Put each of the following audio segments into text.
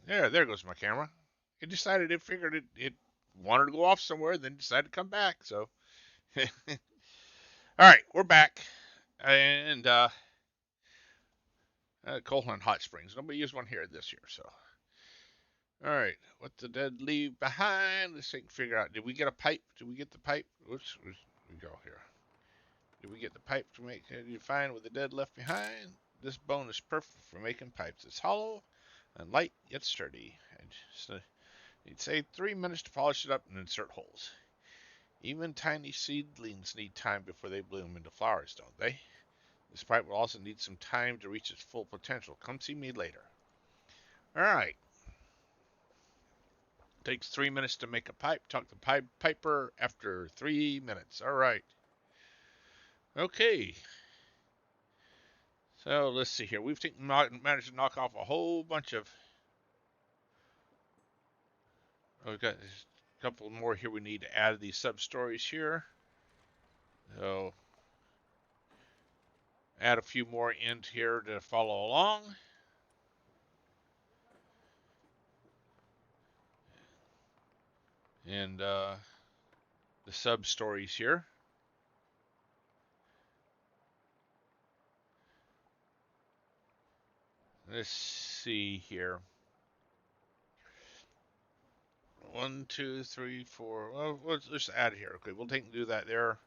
There goes my camera. It decided it figured it wanted to go off somewhere, then decided to come back. So, all right, we're back, and Coalhunt Hot Springs. Nobody used one here this year, so. All right, what the dead leave behind? Let's see, figure out. Did we get a pipe? Did we get the pipe? Oops, we go here. Did we get the pipe to make? Did you find what the dead left behind? This bone is perfect for making pipes. It's hollow and light yet sturdy. And so you'd say 3 minutes to polish it up and insert holes. Even tiny seedlings need time before they bloom into flowers, don't they? This pipe will also need some time to reach its full potential. Come see me later. All right. Takes 3 minutes to make a pipe. Talk to piper after 3 minutes. All right. Okay. So let's see here. We've managed to knock off a whole bunch of. We've got a couple more here. We need to add these sub stories here. So add a few more in here to follow along. And the sub stories here. Let's see here. 1, 2, 3, 4. Well, let's just add it here. Okay, we'll take and do that there.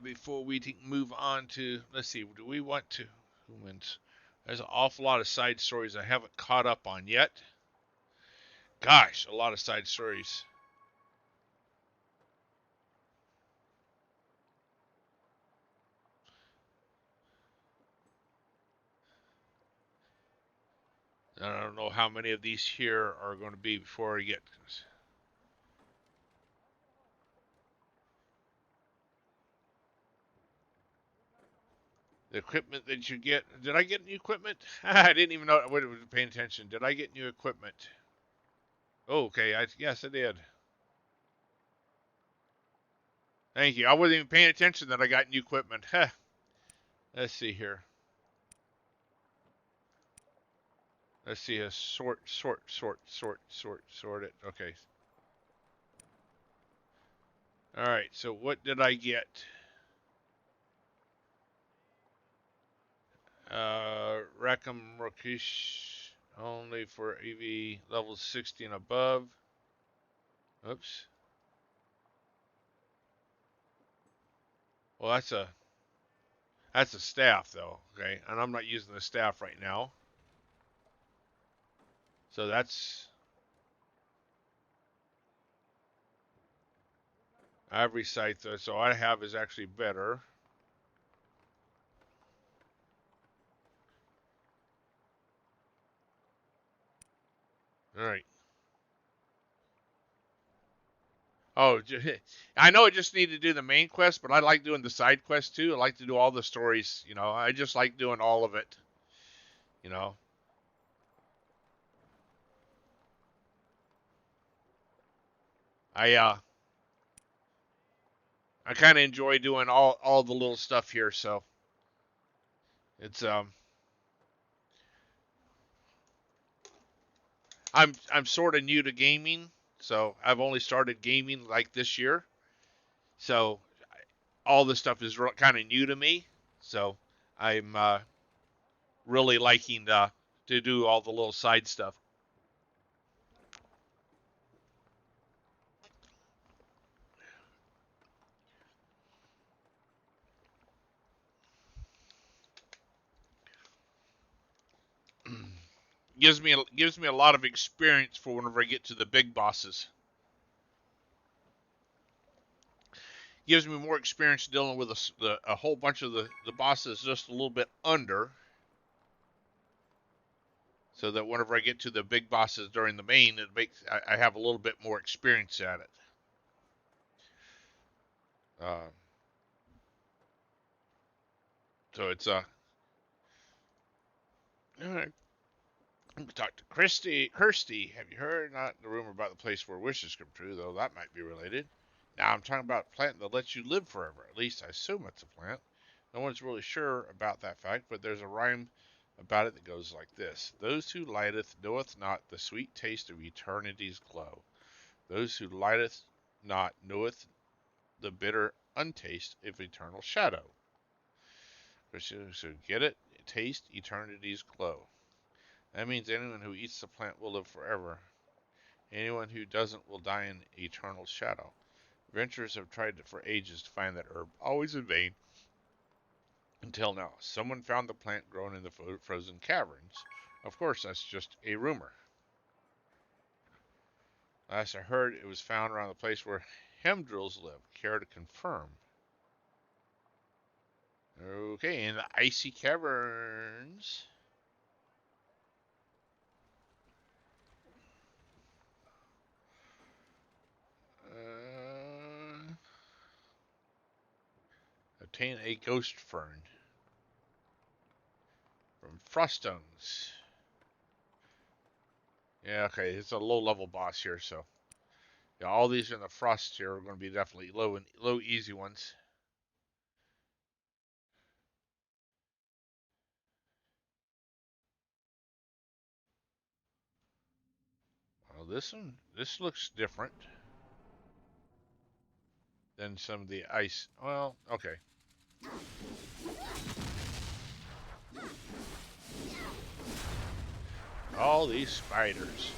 Before we move on to, let's see, do we want to? Who wins? There's an awful lot of side stories I haven't caught up on yet. Gosh, a lot of side stories. I don't know how many of these here are going to be before I get. The equipment that you get. Did I get new equipment? I didn't even know. I wasn't paying attention. Did I get new equipment? Oh, okay. Yes, I did. Thank you. I wasn't even paying attention that I got new equipment. Let's see here. Let's see. Sort it. Okay. All right. So what did I get? Rackham Rakish only for EV level 60 and above. Oops. Well, that's a staff though. Okay, and I'm not using the staff right now. So that's every site. So I have is actually better. All right. Oh, I know I just need to do the main quest, but I like doing the side quest too. I like to do all the stories. I just like doing all of it. You know, I uh, I kind of enjoy doing all the little stuff here. So it's I'm sort of new to gaming, so I've only started gaming like this year. So all this stuff is kind of new to me. So I'm really liking to do all the little side stuff. Gives me a lot of experience for whenever I get to the big bosses. Gives me more experience dealing with a whole bunch of the bosses just a little bit under, so that whenever I get to the big bosses during the main, I have a little bit more experience at it. Uh, so it's all right. I'm gonna talk to Kirsty, have you heard? Not the rumor about the place where wishes come true, though that might be related. Now I'm talking about a plant that lets you live forever. At least I assume it's a plant. No one's really sure about that fact, but there's a rhyme about it that goes like this: Those who lighteth knoweth not the sweet taste of eternity's glow. Those who lighteth not knoweth the bitter untaste of eternal shadow. So get it? Taste eternity's glow. That means anyone who eats the plant will live forever. Anyone who doesn't will die in eternal shadow. Adventurers have tried for ages to find that herb, always in vain, until now. Someone found the plant grown in the frozen caverns. Of course, that's just a rumor. Last I heard, it was found around the place where hemdrills live. Care to confirm? Okay, in the icy caverns. Obtain a ghost fern from Froststones. Yeah, okay, it's a low-level boss here, so yeah, all these in the frost here are going to be definitely low easy ones. Well, this looks different than some of the ice. Well, okay. All these spiders.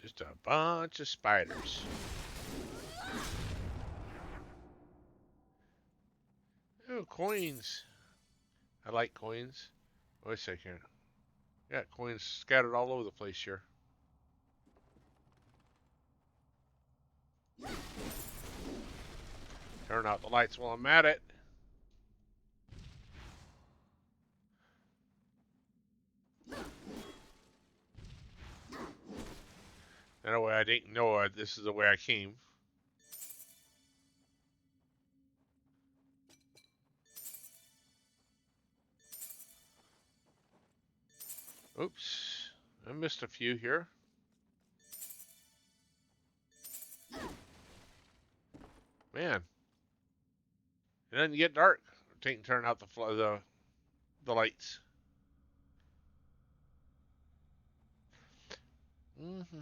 Just a bunch of spiders. Oh, coins. I like coins. Wait a second. Yeah, coins scattered all over the place here. Turn out the lights while I'm at it. That way I didn't know this is the way I came. Oops. I missed a few here. Man, it doesn't get dark. Turn out the lights. Mm-hmm.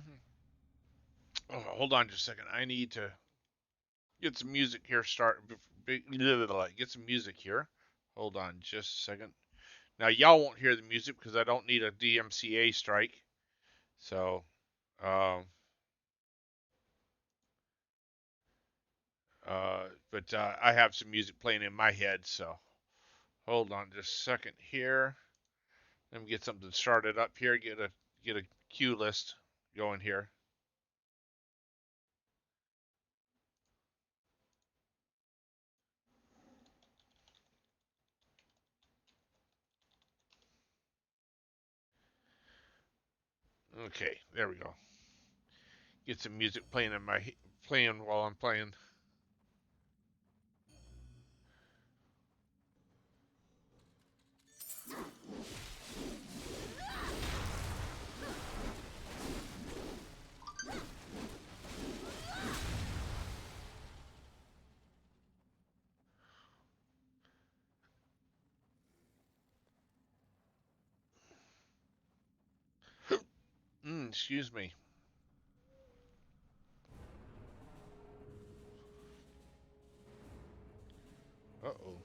Oh, hold on just a second. I need to get some music here. Get some music here. Hold on just a second. Now y'all won't hear the music because I don't need a DMCA strike. So, um, but I have some music playing in my head. So hold on just a second here. Let me get something started up here. Get a cue list going here. Okay, there we go. Get some music playing while I'm playing. Excuse me. Uh-oh.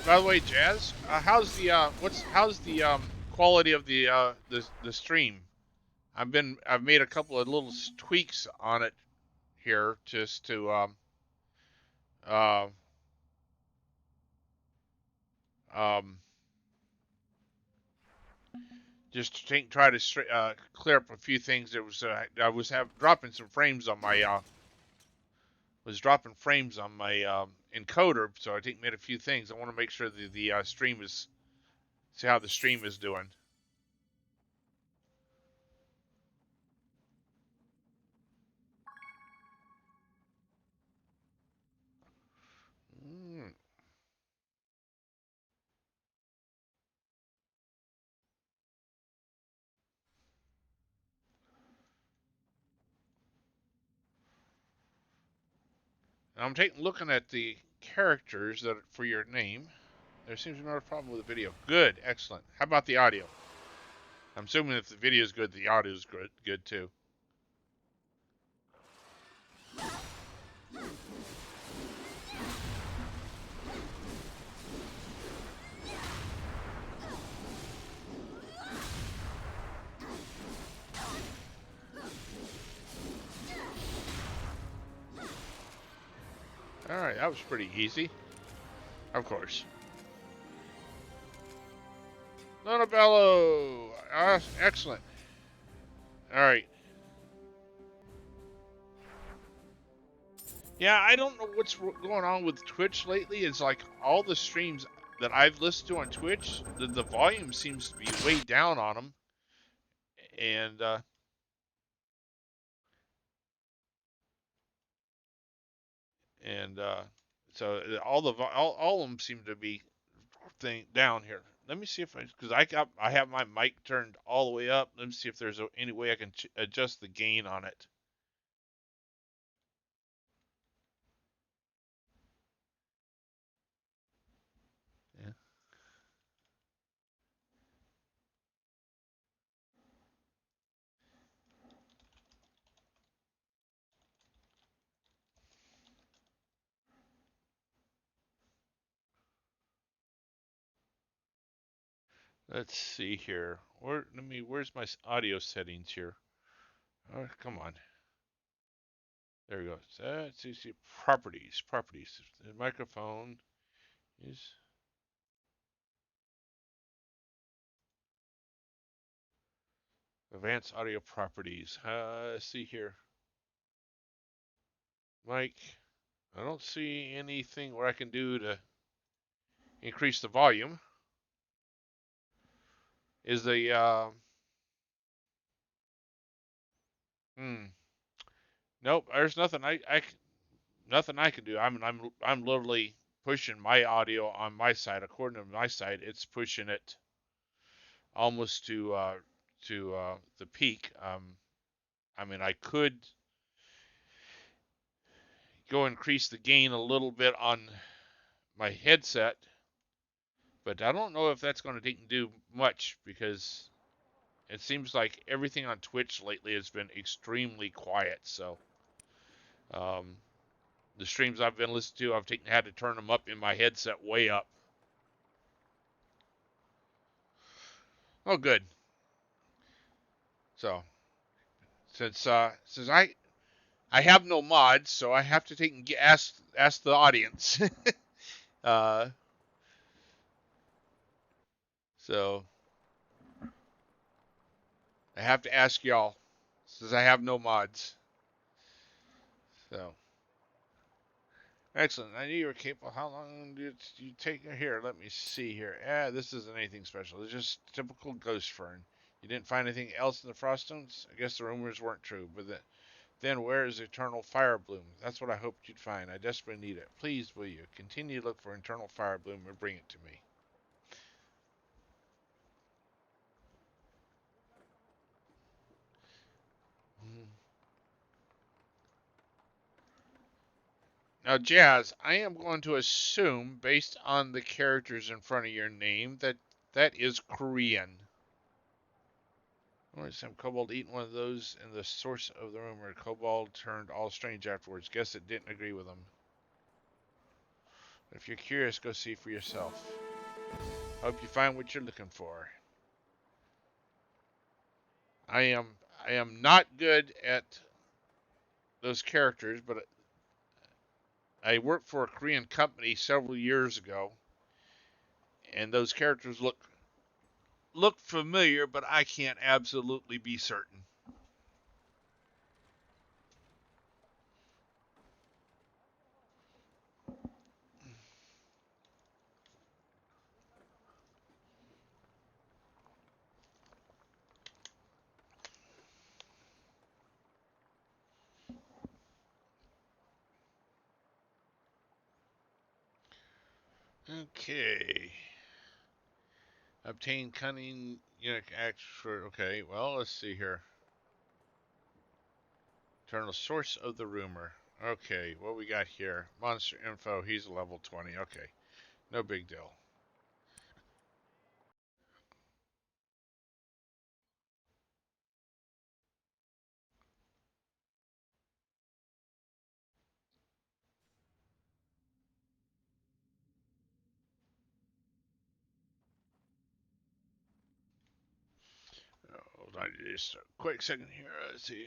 By the way, Jazz, how's the quality of the stream? I've made a couple of little tweaks on it here just to uh, um, just to try to clear up a few things. It was I was dropping some frames on my encoder, so I think made a few things. I want to make sure that the stream is see how the stream is doing. Mm. I'm looking at the characters that for your name. There seems to be no problem with the video. Good, excellent. How about the audio? I'm assuming if the video is good, the audio is good too. All right, that was pretty easy. Of course. Lonabello! Excellent. All right. Yeah, I don't know what's going on with Twitch lately. It's like all the streams that I've listened to on Twitch, the volume seems to be way down on them. And and so all of them seem to be down here. Let me see if because I have my mic turned all the way up. Let me see if there's any way I can adjust the gain on it. Yeah. Let's see here. Where's my audio settings here? Oh, come on. There we go. Let's see. Properties. The microphone is advanced audio properties. Let's see here. Mic. I don't see anything where I can do to increase the volume. Is the nope, there's nothing I can do. I'm literally pushing my audio on my side. According to my side, it's pushing it almost to the peak. I mean, I could go increase the gain a little bit on my headset, but I don't know if that's going to do much because it seems like everything on Twitch lately has been extremely quiet. So um, the streams I've been listening to, had to turn them up in my headset way up. Oh, good. So since I have no mods, so I have to take and ask the audience. uh, so I have to ask y'all since I have no mods. So excellent. I knew you were capable. How long did you take here? Let me see here. This isn't anything special. It's just typical ghost fern. You didn't find anything else in the froststones? I guess the rumors weren't true, but then where is eternal fire bloom? That's what I hoped you'd find. I desperately need it. Please, will you continue to look for eternal fire bloom and bring it to me? Now, Jazz, I am going to assume, based on the characters in front of your name, that is Korean. I some kobold eating one of those in the source of the rumor. Kobold turned all strange afterwards. Guess it didn't agree with them. If you're curious, go see for yourself. Hope you find what you're looking for. I am not good at those characters, but I worked for a Korean company several years ago, and those characters look look familiar, but I can't absolutely be certain. Okay. Obtain cunning unique acts for. Okay, well, let's see here. Turn the source of the rumor. Okay, what we got here? Monster info. He's a level 20. Okay, no big deal. Hold on just a quick second here. Let's see.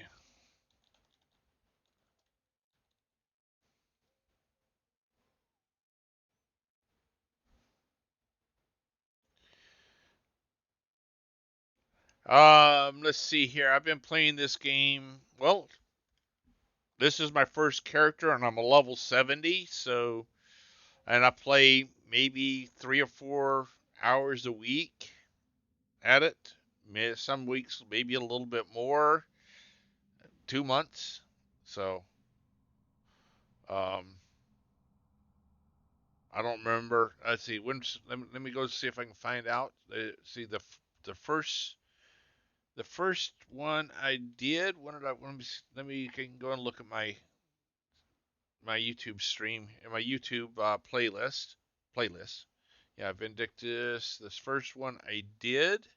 Let's see here. I've been playing this game. Well, this is my first character, and I'm a level 70. So, and I play maybe 3 or 4 hours a week at it. Some weeks maybe a little bit more. 2 months. So, um, I don't remember. Let's see. Let me go see if I can find out. See the first the first one I did. When did I? Let me can go and look at my YouTube stream and my YouTube playlist. Yeah, Vindictus. This first one I did.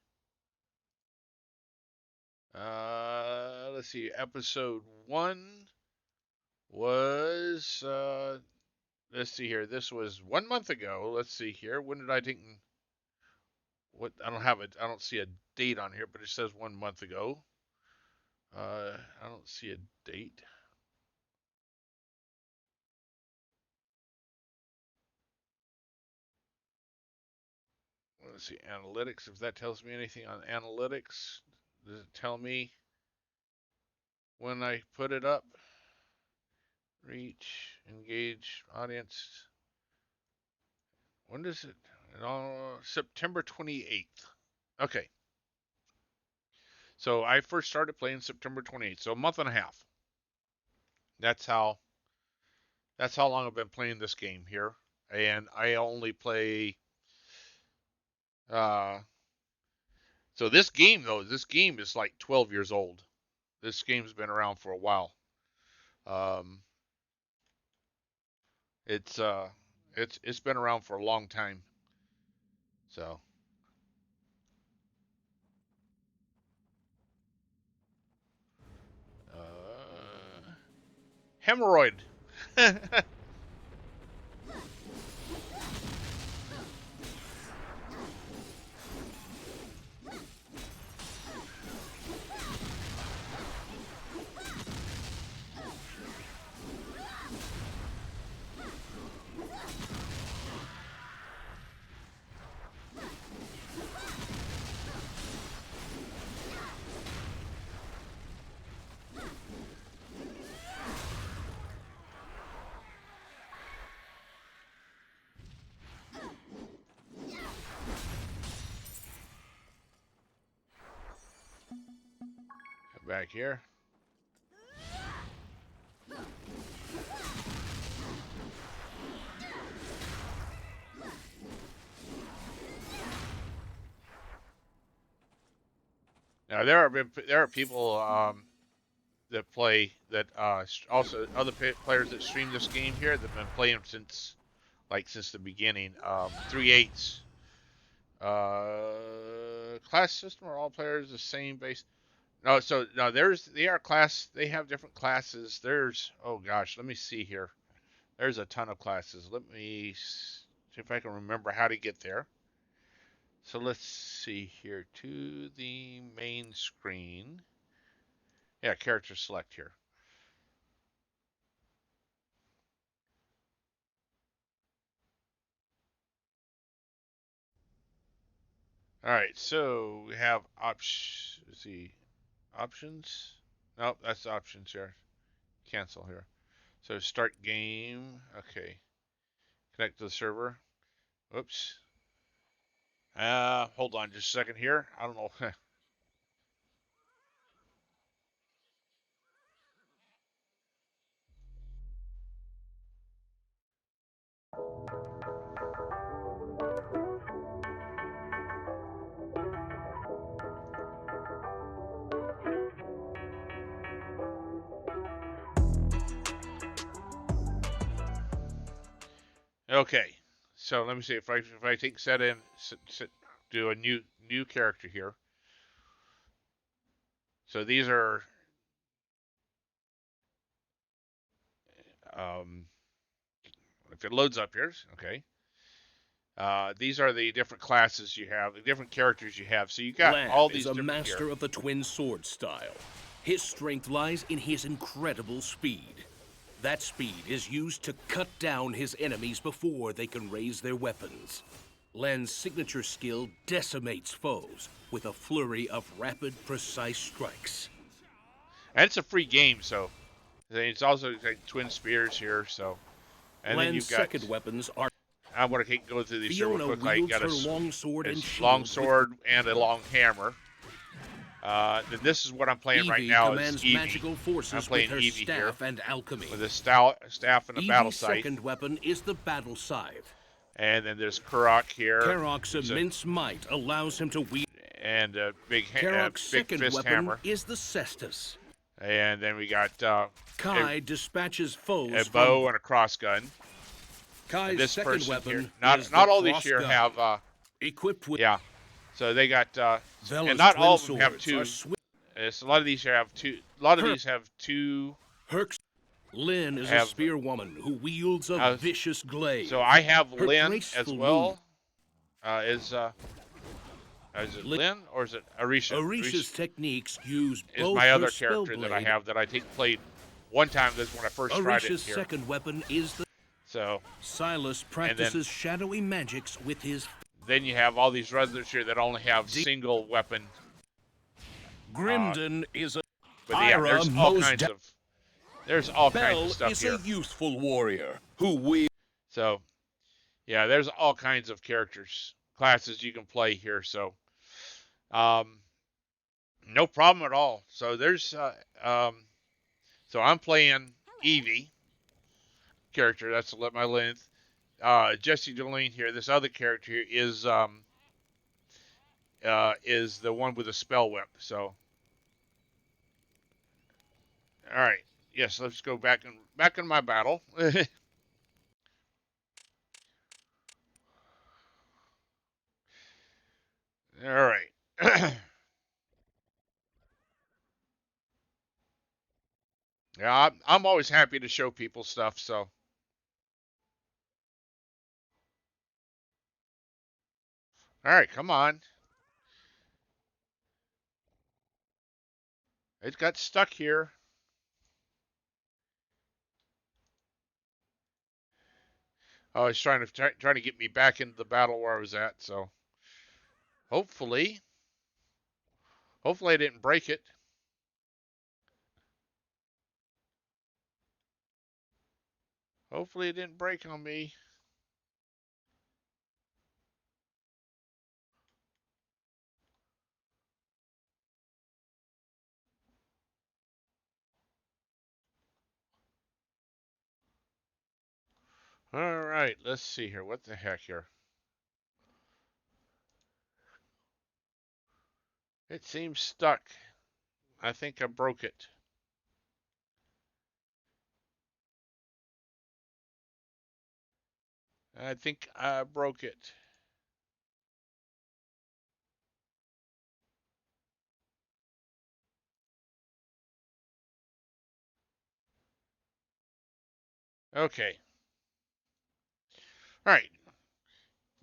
Let's see. Episode 1 was. Let's see here. This was 1 month ago. Let's see here. When did I think? What? I don't have it. I don't see a date on here, but it says 1 month ago. I don't see a date. Let's see, analytics. If that tells me anything on analytics, does it tell me when I put it up? Reach, engage, audience. When does it? September 28th. Okay. So I first started playing September 28th. So a month and a half. That's how long I've been playing this game here. And I only play uh so this game is like 12 years old. This game's been around for a while. Um it's uh it's been around for a long time. So, hemorrhoid. Back here. Now there are people that play that also other players that stream this game here that've been playing since the beginning. 3/8. Class system are all players the same base. No, so no, they are class. They have different classes. There's oh gosh, let me see here. There's a ton of classes. Let me see if I can remember how to get there. So let's see here to the main screen. Yeah, character select here. All right, so we have options. Let's see, options. Nope, that's options here. Cancel here. So start game. Okay. Connect to the server. Oops. Hold on just a second here. I don't know. Okay. So let me see if I take set in, do a new character here. So these are if it loads up here, okay. These are the different classes you have, the different characters you have. So you got Lan all these is a different master here. of the twin sword style. His strength lies in his incredible speed. That speed is used to cut down his enemies before they can raise their weapons. Lan's signature skill decimates foes with a flurry of rapid, precise strikes. And it's a free game, so it's also like twin spears here. So, and Lan's then you've got second weapons are. I'm going to go through these real Fiona quick. wields Got her long sword and shield long sword and a long hammer. Then this is what I'm playing Evie right now. commands Is Evie. magical forces I'm playing with her Evie staff here and alchemy. with a staff and a battle Evie's scythe. second weapon is the battle scythe. And then there's Kurok here. Karok's immense might allows him to wield. And a big Karok's second fist weapon hammer. is the cestus. And then we got Kai dispatches foes a bow and a cross gun. Kai's And this second person weapon here, is not the all these cross here gun, have equipped with. yeah. So they got Vela's and not twin all of them have swords two. are A lot of these here have two. A lot of these have two. Herc's Lyn is a have- spearwoman who wields a vicious glaive. So I have Her Lyn as graceful well. Is it Lyn or is it Arisha? Arisha's techniques use is both my her other spell character that I blade. have that I think played one time. This when I first tried it Arisha's here. second weapon is the. So Silas practices shadowy magics with his. then you have all these others here that only have single weapon. Grimden is a. But yeah, there's all kinds of stuff is here. a youthful warrior who wields. So yeah, there's all kinds of classes you can play here. So no problem at all. So there's so I'm playing Evie character. That's my length. Jesse Delaney here. This other character here is the one with the spell whip. So all right. Yes, let's go back in my battle. All right. Yeah, I'm always happy to show people stuff, so. All right, come on. It got stuck here. Oh, he's trying to get me back into the battle where I was at, so hopefully I didn't break it. Hopefully it didn't break on me. All right, let's see here. What the heck here? It seems stuck. I think I broke it. I think I broke it. Okay. All right.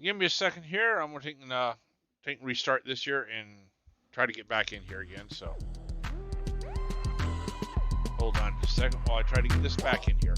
Give me a second here. I'm going to restart this here and try to get back in here again. So hold on just a second while I try to get this back in here.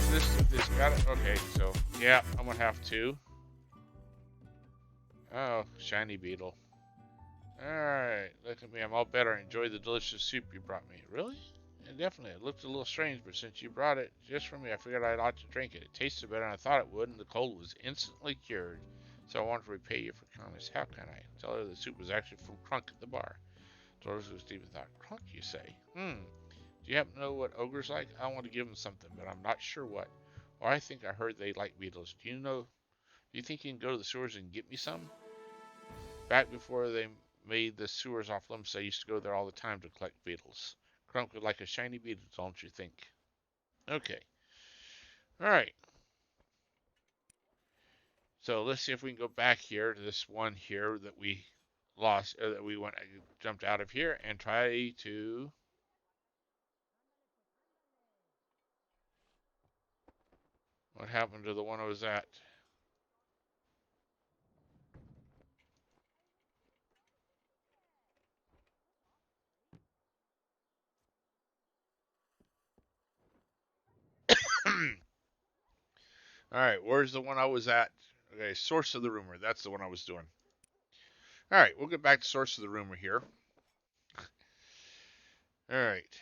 this got it. Okay, so yeah, I'm gonna have to. Oh, shiny beetle. Alright, look at me. I'm all better. Enjoy the delicious soup you brought me. Really? And definitely. It looked a little strange, but since you brought it just for me, I figured I ought to drink it. It tasted better than I thought it would, and the cold was instantly cured. So I wanted to repay you for kindness. How can I? Tell her the soup was actually from Crunk at the bar. Doris was deep in thought. Crunk, you say? Do you happen to know what ogres like? I want to give them something, but I'm not sure what. Or I think I heard they like beetles. Do you know? Do you think you can go to the sewers and get me some? Back before they made the sewers off limits, I used to go there all the time to collect beetles. Crunk would like a shiny beetle, don't you think? Okay. Alright. So let's see if we can go back here to this one here that we lost, that we jumped out of here, and try to. What happened to the one I was at? Alright, where's the one I was at? Okay, source of the rumor. That's the one I was doing. Alright, we'll get back to source of the rumor here. Alright.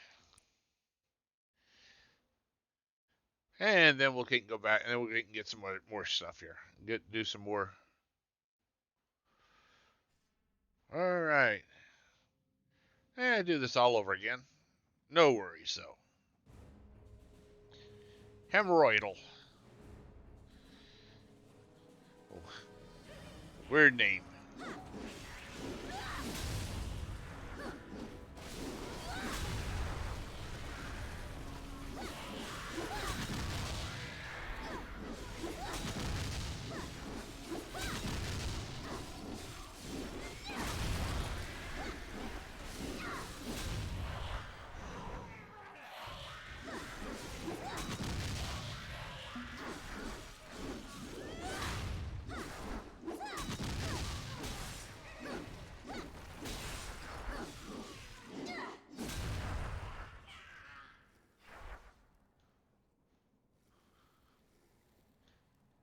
And then we'll go back, and then we can get some more stuff here. Do some more. Alright. Do this all over again. No worries, though. Hemorrhoidal. Oh, weird name.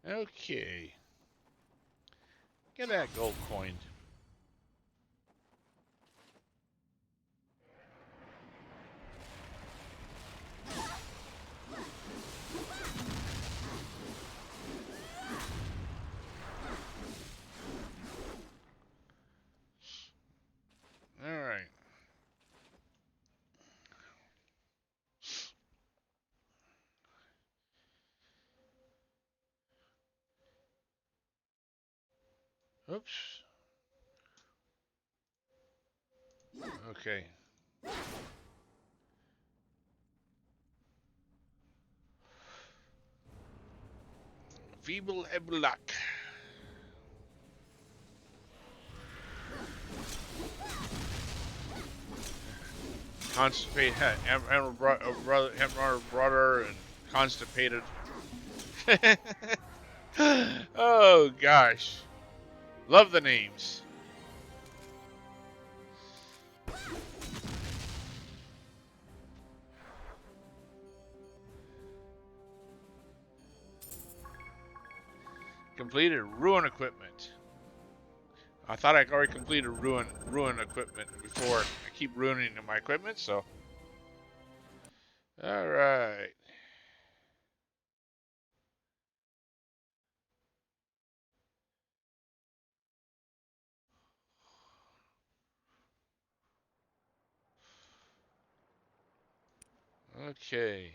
Okay. Get that gold coin. Alright. Oops. Okay. Feeble Ebulak. Constipated. Brother and constipated. Oh gosh. Love the names. Completed ruin equipment. I thought I already completed ruin equipment before. I keep ruining my equipment, so. Alright. Okay.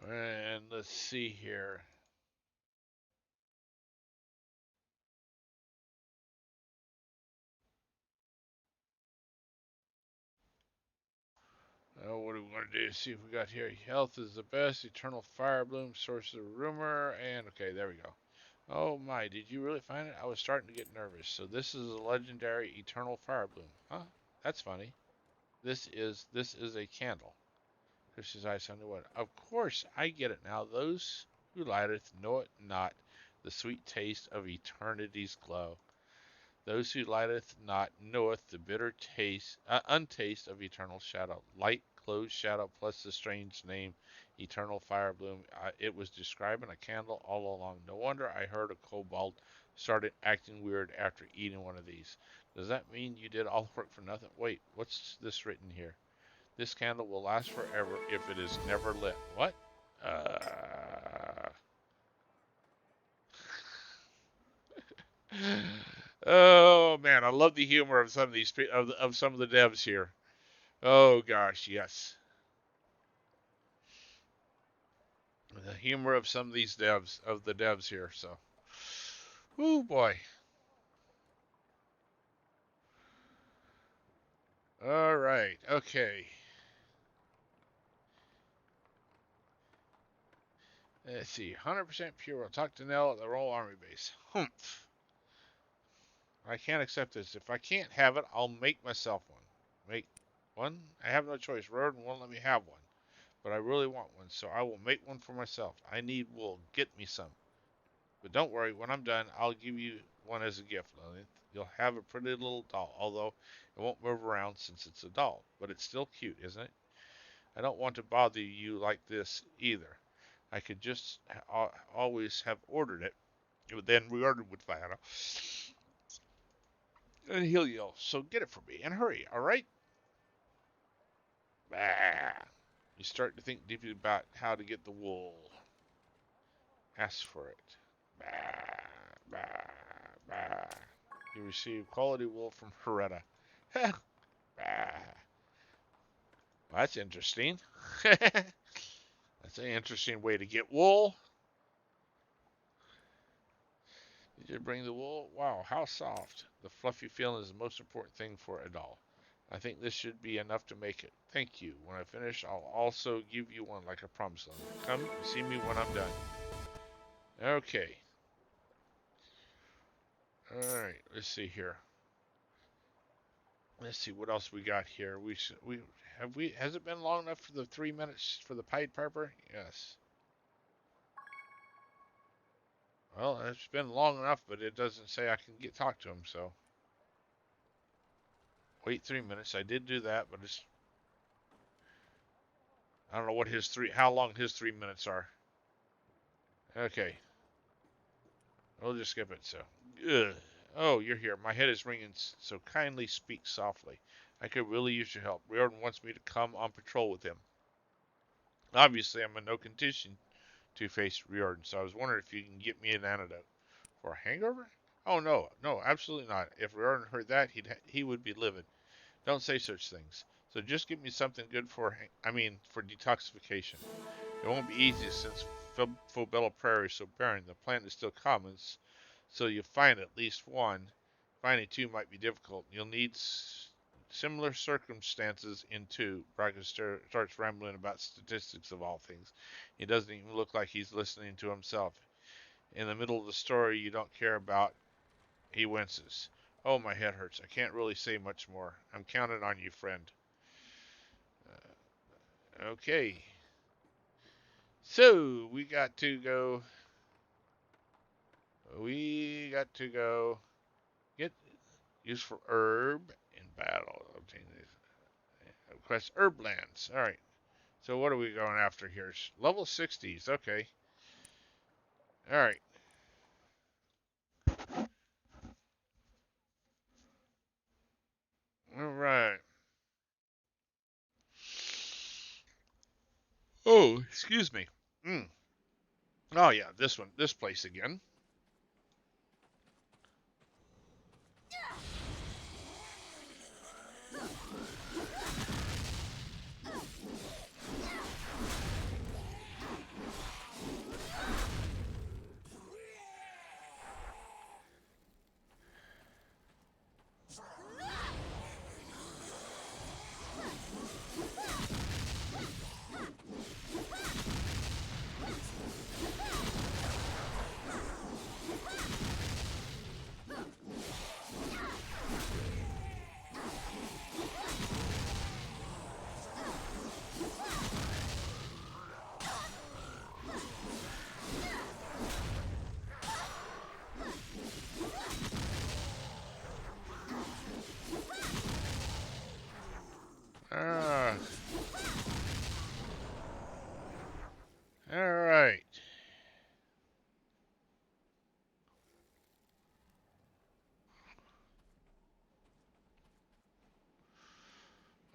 And let's see here. What do we want to do? See if we got here. Health is the best. Eternal fire bloom. Source of the rumor. And okay, there we go. Oh my, did you really find it? I was starting to get nervous. So this is a legendary eternal fire bloom. Huh? That's funny. This is a candle. Christian's eyes sounded what? Of course, I get it now. Those who light it know it not, the sweet taste of eternity's glow. Those who lighteth not knoweth the bitter taste, untaste of eternal shadow. Light, closed shadow, plus the strange name, eternal fire bloom. It was describing a candle all along. No wonder I heard a kobold started acting weird after eating one of these. Does that mean you did all the work for nothing? Wait, what's this written here? This candle will last forever if it is never lit. What? Uh... Oh man, I love the humor of some of these of some of the devs here. Oh gosh, yes, the humor of some of these devs here. So, oh boy. All right, okay. Let's see, 100% pure. I'll talk to Nell at the Royal Army Base. Humph. I can't accept this. If I can't have it, I'll make myself one. Make one? I have no choice. Roden won't let me have one, but I really want one, so I will make one for myself. I need wool. Get me some. But don't worry, when I'm done, I'll give you one as a gift, Lilith. You'll have a pretty little doll, although it won't move around since it's a doll. But it's still cute, isn't it? I don't want to bother you like this either. I could just always have ordered it, then reordered with Viana, and he'll yell, so get it for me, and hurry, alright? Bah. You start to think deeply about how to get the wool. Ask for it. Bah, bah, bah. You receive quality wool from Heretta. bah. Well, that's interesting. That's an interesting way to get wool. Did you bring the wool? Wow, how soft. The fluffy feeling is the most important thing for a doll. I think this should be enough to make it. Thank you. When I finish, I'll also give you one like I promised. Come see me when I'm done. Okay. Alright, let's see here. Let's see what else we got here. Has it been long enough for the 3 minutes for the Pied Piper? Yes. Well, it's been long enough, but it doesn't say I can talk to him, so wait 3 minutes. I did do that, but I don't know what how long his 3 minutes are. Okay. We'll just skip it, so. Ugh. Oh, you're here. My head is ringing, so kindly speak softly. I could really use your help. Riordan wants me to come on patrol with him. Obviously, I'm in no condition to face Riordan, so I was wondering if you can get me an antidote. For a hangover? Oh, no. No, absolutely not. If Riordan heard that, he would be livid. Don't say such things. So just give me something good for detoxification. It won't be easy since Phobella Prairie is so barren. The plant is still common, so you'll find at least one. Finding two might be difficult. You'll need similar circumstances in two. Braga starts rambling about statistics of all things. He doesn't even look like he's listening to himself. In the middle of the story you don't care about, he winces. Oh, my head hurts. I can't really say much more. I'm counting on you, friend. Okay. So, we got to go get useful herb in battle. Obtain these. Quest herb lands. Alright. So what are we going after here? Level 60s. Okay. Alright. Alright. Oh, excuse me. Oh yeah, this one. This place again.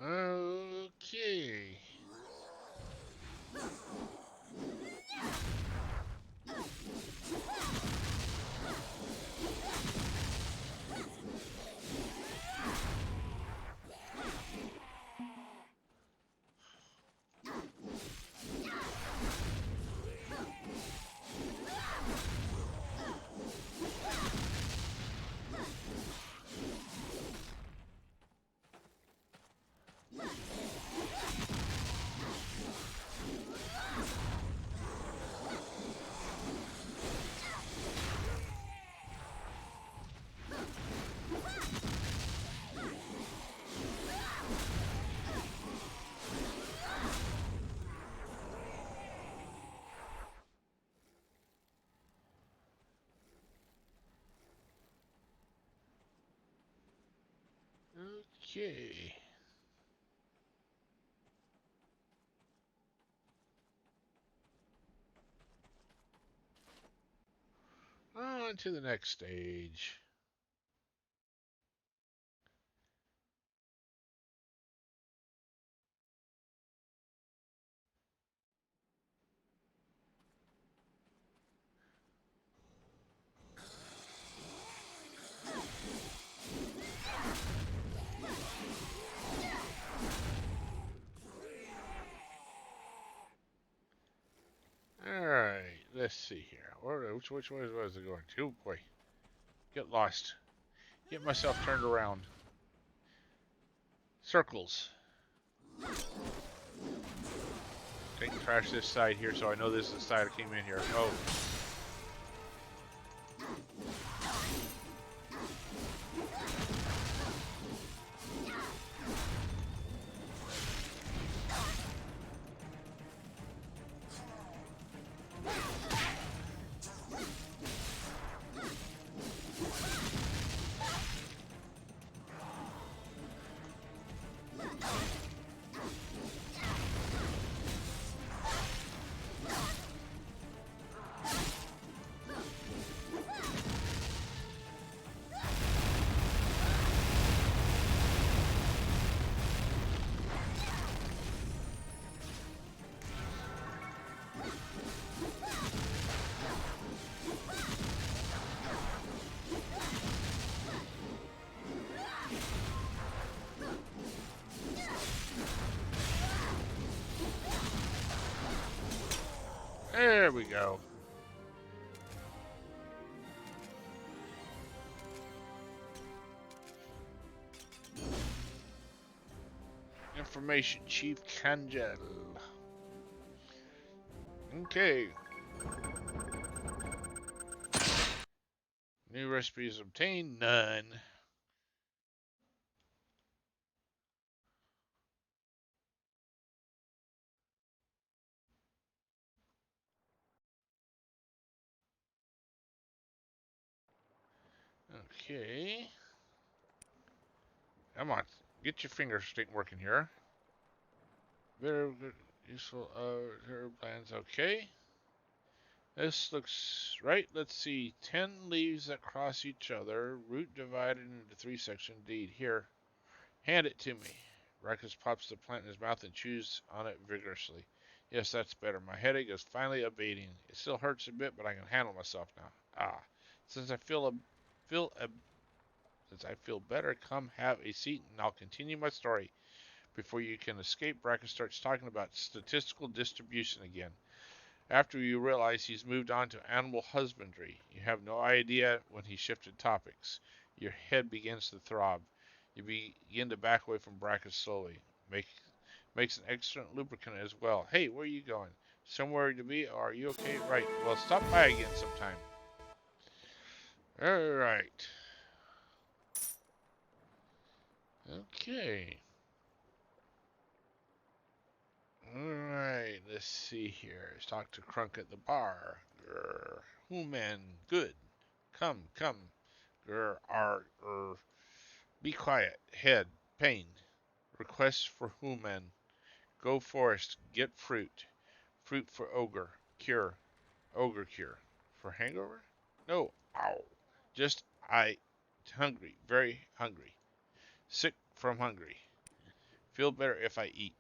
Okay. Okay. On to the next stage. Alright, let's see here. Which way was it going? Oh boy. Get lost. Get myself turned around. Circles. Take and trash this side here so I know this is the side I came in here. Oh. There we go. Information Chief Kanjal. Okay. New recipes obtained? None. Okay. Come on. Get your fingers working here. Very good. Useful. Herb plans. Okay. This looks right. Let's see. 10 leaves that cross each other. Root divided into 3 sections. Indeed. Here. Hand it to me. Ruckus pops the plant in his mouth and chews on it vigorously. Yes, that's better. My headache is finally abating. It still hurts a bit, but I can handle myself now. Ah. Since I feel a Since I feel better, come have a seat and I'll continue my story. Before you can escape, Bracken starts talking about statistical distribution again. After you realize he's moved on to animal husbandry, you have no idea when he shifted topics. Your head begins to throb. You begin to back away from Bracken slowly. Makes an excellent lubricant as well. Hey, where are you going? Somewhere to be? Are you okay? Right. Well, stop by again sometime. All right. Okay. Alright, let's see here. Let's talk to Crunk at the bar. Grr. Human, good. Come, come. Grr, Be quiet. Head, pain. Request for Human. Go forest, get fruit. Fruit for ogre. Cure. Ogre cure. For hangover? No. Ow. Just hungry. Very hungry. Sick from hungry. Feel better if I eat.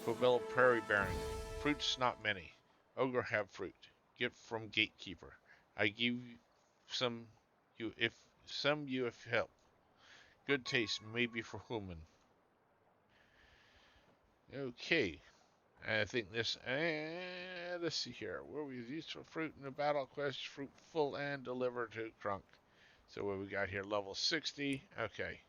Cobello Prairie Baron. Fruits not many. Ogre have fruit. Get from gatekeeper. I give some you if help. Good taste, maybe for human. Okay. I think this. Let's see here. Where we useful fruit in the battle quest, fruit full and deliver to Crunk. So what we got here? Level 60. Okay.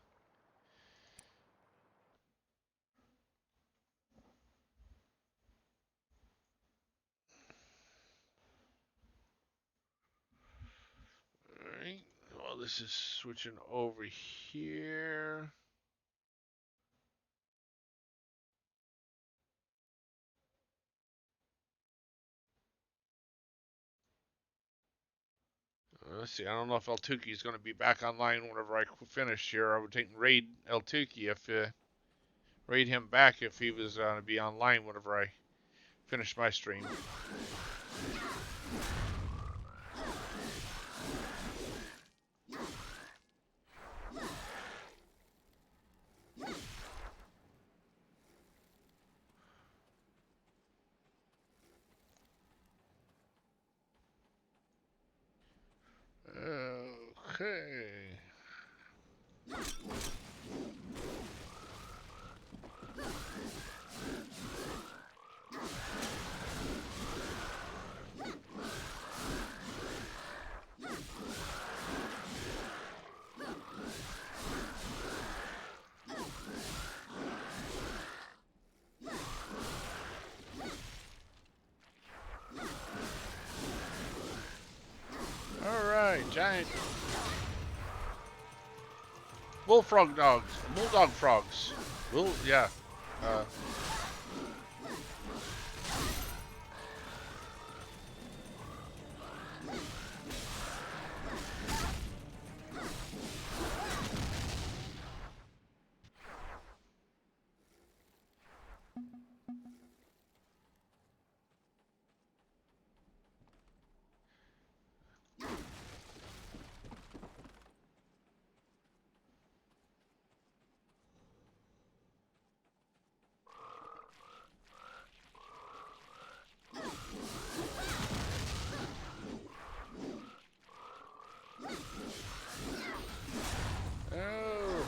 Alright. Well, this is switching over here. Let's see. I don't know if El Tuki is going to be back online whenever I finish here. I would take and raid El Tuki if raid him back if he was going to be online whenever I finish my stream. Okay. Alright, giant bullfrog dogs, bulldog frogs. Yeah. Uh, oh.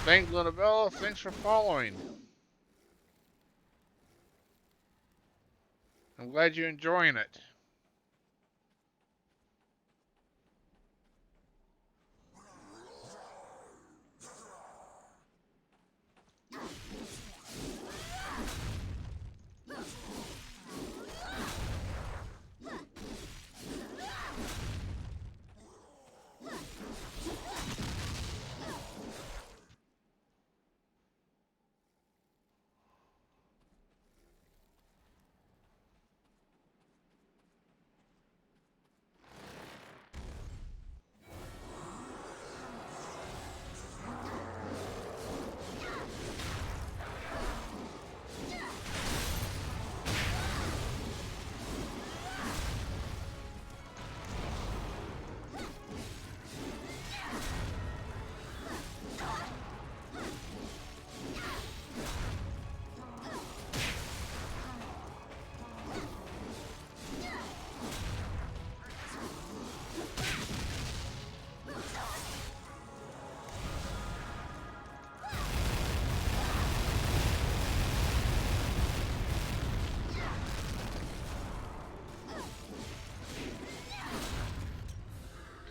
Thanks, Linabella. Thanks for following. I'm glad you're enjoying it.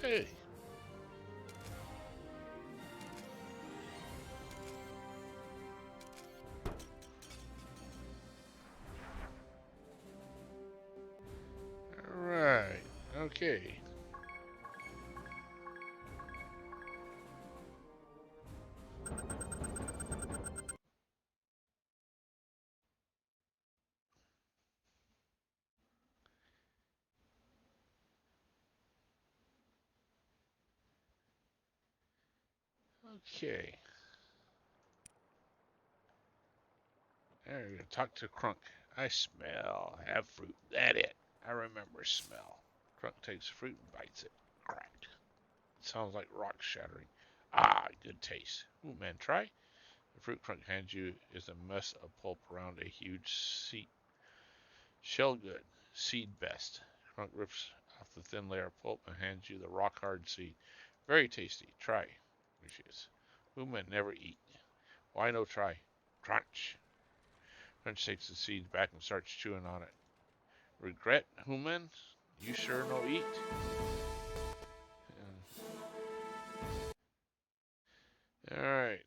Okay. Alright. Okay. Okay. There we go. Talk to Crunk. I smell. Have fruit. That it. I remember smell. Crunk takes fruit and bites it. Crack. It sounds like rock shattering. Ah, good taste. Ooh, man, try. The fruit Crunk hands you is a mess of pulp around a huge seed. Shell good. Seed best. Crunk rips off the thin layer of pulp and hands you the rock hard seed. Very tasty. Try. Wishes. Ooh, man, never eat. Why no try? Crunch. Crunch takes the seed back and starts chewing on it. Regret, human? You sure no eat? Alright.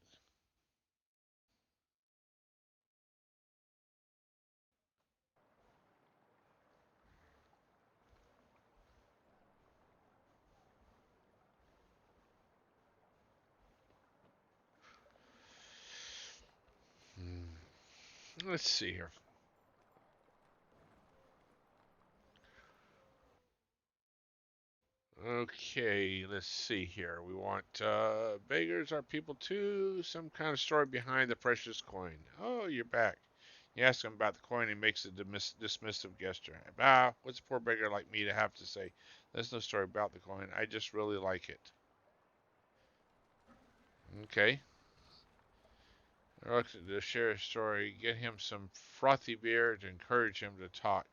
Let's see here. Okay, let's see here. We want beggars are people too. Some kind of story behind the precious coin. Oh, you're back. You ask him about the coin, he makes a dismissive gesture. Ah, what's a poor beggar like me to have to say? There's no story about the coin. I just really like it. Okay. To share a story, get him some frothy beer to encourage him to talk.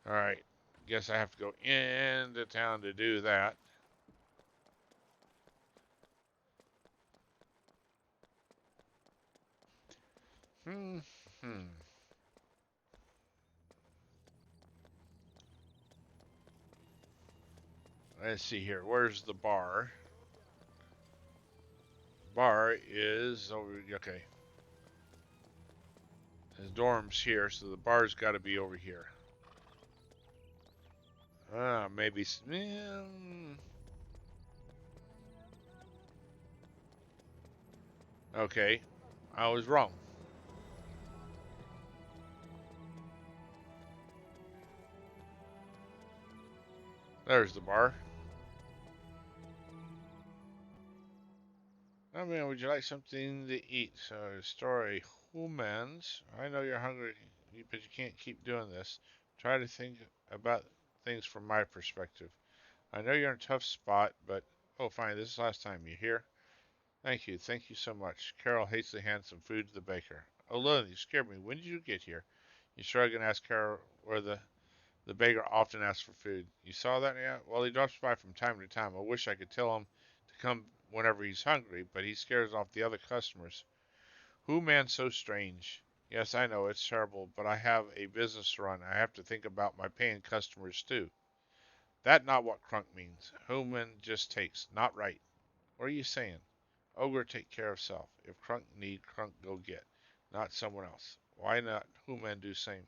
All right. Guess I have to go into town to do that. Hmm. Hmm. Let's see here. Where's the bar? Bar is over. Okay. His dorm's here, so the bar's got to be over here. Maybe. Okay. I was wrong. There's the bar. I mean, would you like something to eat? So, story. Humans. I know you're hungry, but you can't keep doing this. Try to think about things from my perspective. I know you're in a tough spot, but oh, fine. This is the last time you hear. Thank you. Thank you so much. Carol hastily hands some food to the baker. Oh, Lily, you scared me. When did you get here? You sure I can ask Carol where the baker often asks for food? You saw that yet? Well, he drops by from time to time. I wish I could tell him to come whenever he's hungry, but he scares off the other customers. Who man so strange? Yes, I know, it's terrible, but I have a business to run. I have to think about my paying customers too. That not what crunk means. Who man just takes. Not right. What are you saying? Ogre take care of self. If Crunk need, Crunk go get, not someone else. Why not who men do same?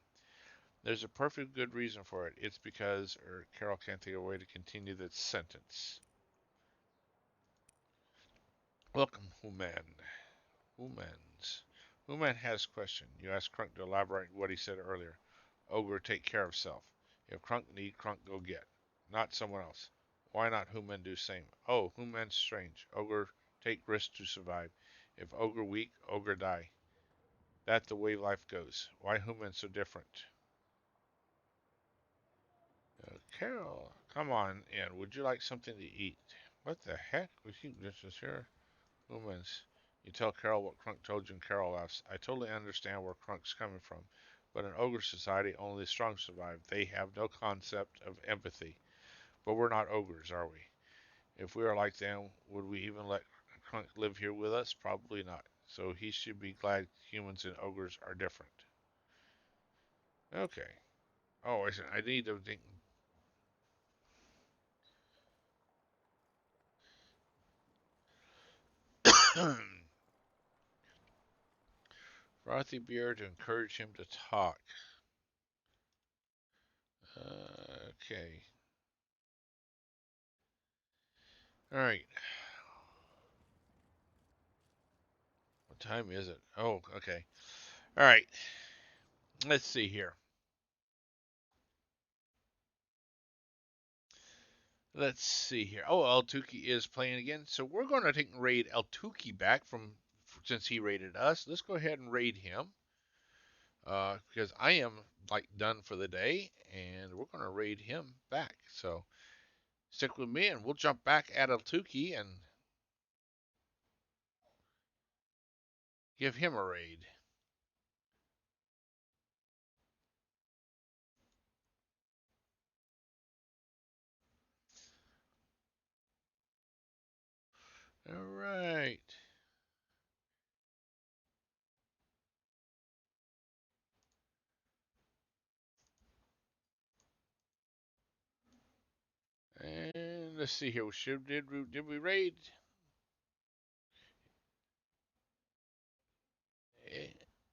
There's a perfect good reason for it. It's because, Carol can't think of a way to continue that sentence. Welcome, Human. Humans. Human has question. You ask Crunk to elaborate what he said earlier. Ogre take care of self. If Crunk need, Crunk go get, not someone else. Why not Human do same? Oh, Human's strange. Ogre take risk to survive. If Ogre weak, Ogre die. That the way life goes. Why humans so different? Carol, come on in. Would you like something to eat? What the heck? We keep this is here. Humans. You tell Carol what Crunk told you and Carol laughs. I totally understand where Crunk's coming from. But in ogre society, only the strong survive. They have no concept of empathy. But we're not ogres, are we? If we are like them, would we even let Crunk live here with us? Probably not. So he should be glad humans and ogres are different. Okay. Oh, I need to think. Frothy beer to encourage him to talk. Okay. All right. What time is it? Oh, okay. All right. Let's see here. Let's see here. Oh, El Tuki is playing again. So we're going to take and raid El Tuki back from since he raided us. Let's go ahead and raid him. because I am like done for the day, and we're gonna raid him back. So stick with me, and we'll jump back at Altuki and give him a raid. All right. And let's see here. Did we raid?